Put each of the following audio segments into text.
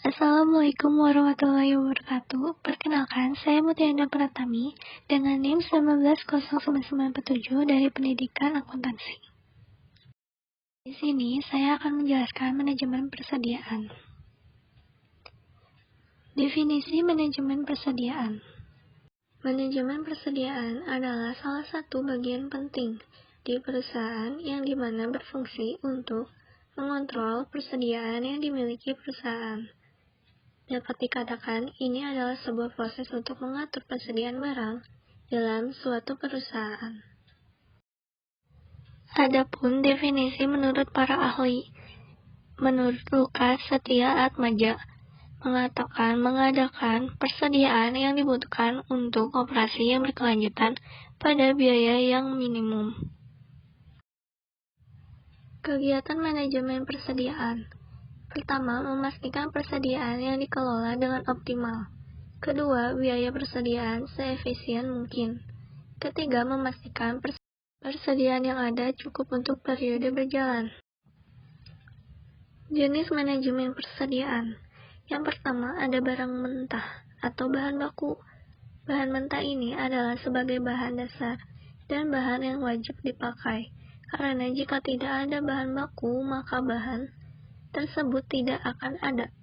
Assalamualaikum warahmatullahi wabarakatuh. Perkenalkan, saya Mutiara Pratami dengan NIM 190997 dari Pendidikan Akuntansi. Di sini saya akan menjelaskan manajemen persediaan. Definisi manajemen persediaan. Manajemen persediaan adalah salah satu bagian penting di perusahaan yang dimana berfungsi untuk mengontrol persediaan yang dimiliki perusahaan. Dapat dikatakan, ini adalah sebuah proses untuk mengatur persediaan barang dalam suatu perusahaan. Adapun definisi menurut para ahli, menurut Lukas Setia Atmaja, mengadakan persediaan yang dibutuhkan untuk operasi yang berkelanjutan pada biaya yang minimum. Kegiatan manajemen persediaan. Pertama, memastikan persediaan yang dikelola dengan optimal. Kedua, biaya persediaan seefisien mungkin. Ketiga, memastikan persediaan yang ada cukup untuk periode berjalan. Jenis manajemen persediaan. Yang pertama, ada barang mentah atau bahan baku. Bahan mentah ini adalah sebagai bahan dasar dan bahan yang wajib dipakai. Karena jika tidak ada bahan baku, maka bahan tersebut tidak akan ada.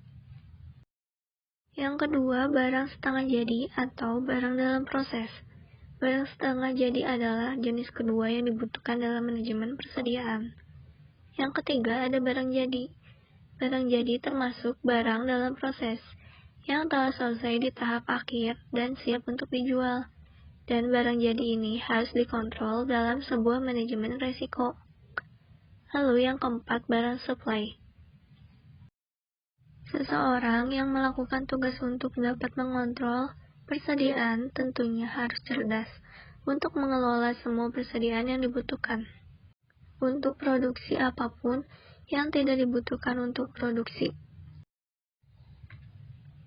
Yang kedua, barang setengah jadi atau barang dalam proses. Barang setengah jadi adalah jenis kedua yang dibutuhkan dalam manajemen persediaan. Yang ketiga, ada barang jadi. Barang jadi termasuk barang dalam proses yang telah selesai di tahap akhir dan siap untuk dijual. Dan barang jadi ini harus dikontrol dalam sebuah manajemen resiko. Lalu yang keempat, barang supply. Seseorang yang melakukan tugas untuk dapat mengontrol persediaan tentunya harus cerdas untuk mengelola semua persediaan yang dibutuhkan untuk produksi apapun yang tidak dibutuhkan untuk produksi.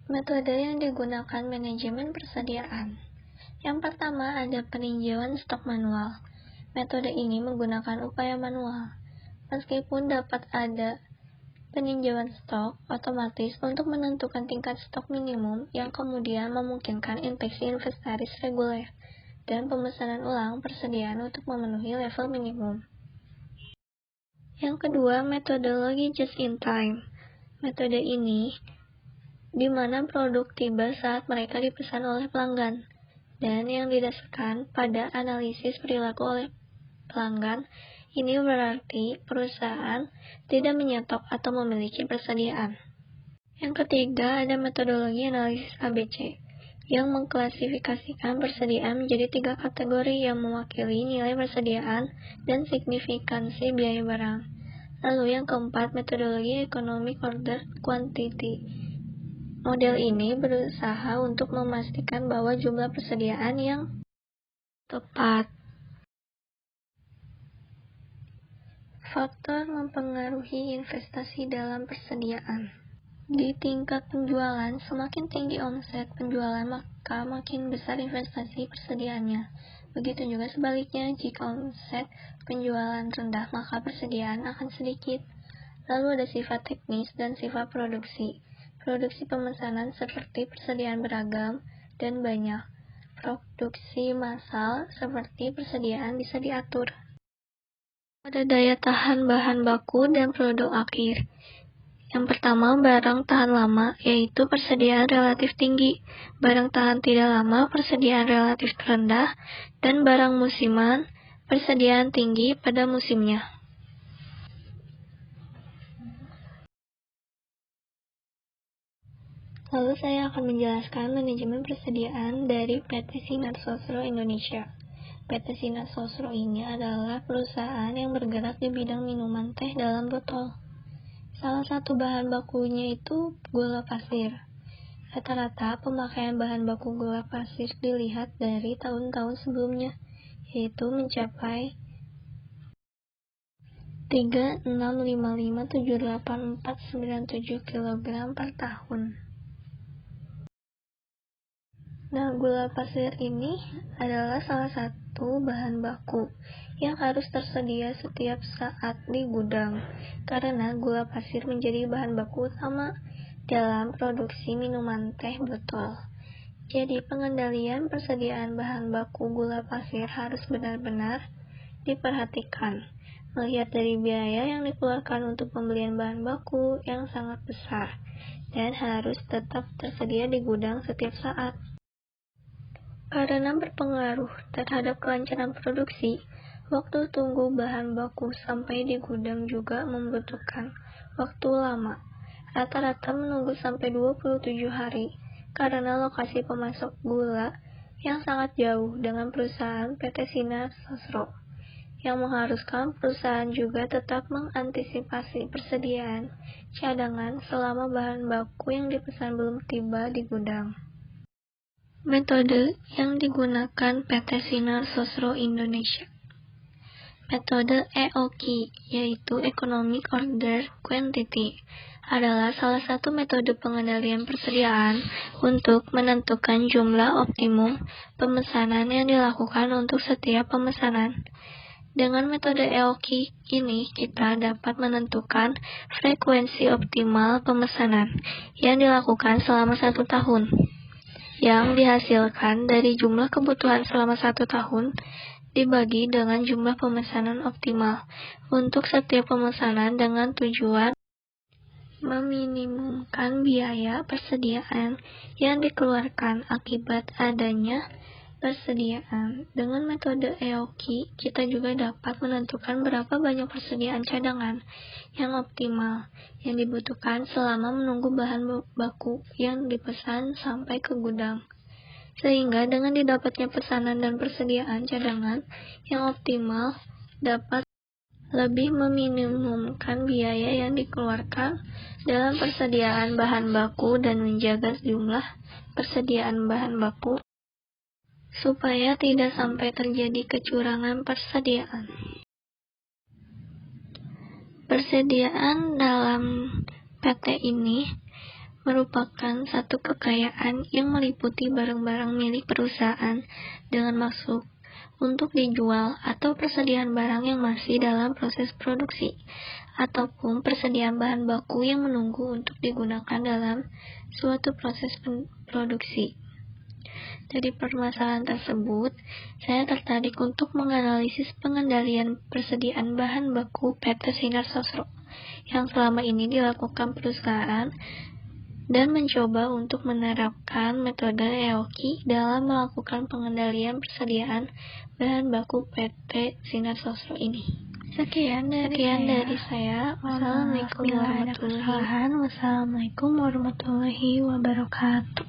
Metode yang digunakan manajemen persediaan. Yang pertama ada peninjauan stok manual. Metode ini menggunakan upaya manual. Meskipun dapat ada peninjauan stok otomatis untuk menentukan tingkat stok minimum yang kemudian memungkinkan inspeksi inventaris reguler dan pemesanan ulang persediaan untuk memenuhi level minimum. Yang kedua, metodologi just in time. Metode ini di mana produk tiba saat mereka dipesan oleh pelanggan dan yang didasarkan pada analisis perilaku oleh pelanggan. Ini berarti perusahaan tidak menyetok atau memiliki persediaan. Yang ketiga, ada metodologi analisis ABC yang mengklasifikasikan persediaan menjadi 3 kategori yang mewakili nilai persediaan dan signifikansi biaya barang. Lalu yang keempat, metodologi economic order quantity. Model ini berusaha untuk memastikan bahwa jumlah persediaan yang tepat. Faktor mempengaruhi investasi dalam persediaan. Di tingkat penjualan, semakin tinggi omset penjualan, maka makin besar investasi persediaannya. Begitu juga sebaliknya, jika omset penjualan rendah, maka persediaan akan sedikit. Lalu ada sifat teknis dan sifat produksi. Produksi pemesanan seperti persediaan beragam dan banyak. Produksi massal seperti persediaan bisa diatur. Ada daya tahan bahan baku dan produk akhir. Yang pertama, barang tahan lama, yaitu persediaan relatif tinggi. Barang tahan tidak lama, persediaan relatif rendah. Dan barang musiman, persediaan tinggi pada musimnya. Lalu saya akan menjelaskan manajemen persediaan dari PT Sinar Sosro Indonesia. PT Sinar Sosro ini adalah perusahaan yang bergerak di bidang minuman teh dalam botol. Salah satu bahan bakunya itu gula pasir. Rata-rata pemakaian bahan baku gula pasir dilihat dari tahun-tahun sebelumnya, yaitu mencapai 365578497 kg per tahun. Nah, gula pasir ini adalah salah satu bahan baku yang harus tersedia setiap saat di gudang, karena gula pasir menjadi bahan baku utama dalam produksi minuman teh botol. Jadi pengendalian persediaan bahan baku gula pasir harus benar-benar diperhatikan, melihat dari biaya yang dikeluarkan untuk pembelian bahan baku yang sangat besar, dan harus tetap tersedia di gudang setiap saat. Karena berpengaruh terhadap kelancaran produksi, waktu tunggu bahan baku sampai di gudang juga membutuhkan waktu lama, rata-rata menunggu sampai 27 hari, karena lokasi pemasok gula yang sangat jauh dengan perusahaan PT Sinar Sosro, yang mengharuskan perusahaan juga tetap mengantisipasi persediaan cadangan selama bahan baku yang dipesan belum tiba di gudang. Metode yang digunakan PT Sinar Sosro Indonesia. Metode EOQ, yaitu Economic Order Quantity, adalah salah satu metode pengendalian persediaan untuk menentukan jumlah optimum pemesanan yang dilakukan untuk setiap pemesanan. Dengan metode EOQ ini, kita dapat menentukan frekuensi optimal pemesanan yang dilakukan selama 1 tahun, yang dihasilkan dari jumlah kebutuhan selama 1 tahun dibagi dengan jumlah pemesanan optimal untuk setiap pemesanan dengan tujuan meminimumkan biaya persediaan yang dikeluarkan akibat adanya persediaan. Dengan metode EOQ, kita juga dapat menentukan berapa banyak persediaan cadangan yang optimal yang dibutuhkan selama menunggu bahan baku yang dipesan sampai ke gudang. Sehingga dengan didapatnya pesanan dan persediaan cadangan yang optimal dapat lebih meminimumkan biaya yang dikeluarkan dalam persediaan bahan baku dan menjaga jumlah persediaan bahan baku supaya tidak sampai terjadi kecurangan persediaan. Persediaan dalam PT ini merupakan satu kekayaan yang meliputi barang-barang milik perusahaan dengan maksud untuk dijual atau persediaan barang yang masih dalam proses produksi, ataupun persediaan bahan baku yang menunggu untuk digunakan dalam suatu proses produksi. Dari permasalahan tersebut, saya tertarik untuk menganalisis pengendalian persediaan bahan baku PT Sinar Sosro yang selama ini dilakukan perusahaan dan mencoba untuk menerapkan metode EOQ dalam melakukan pengendalian persediaan bahan baku PT Sinar Sosro ini. Sekian dari saya. Wassalamualaikum warahmatullahi wabarakatuh.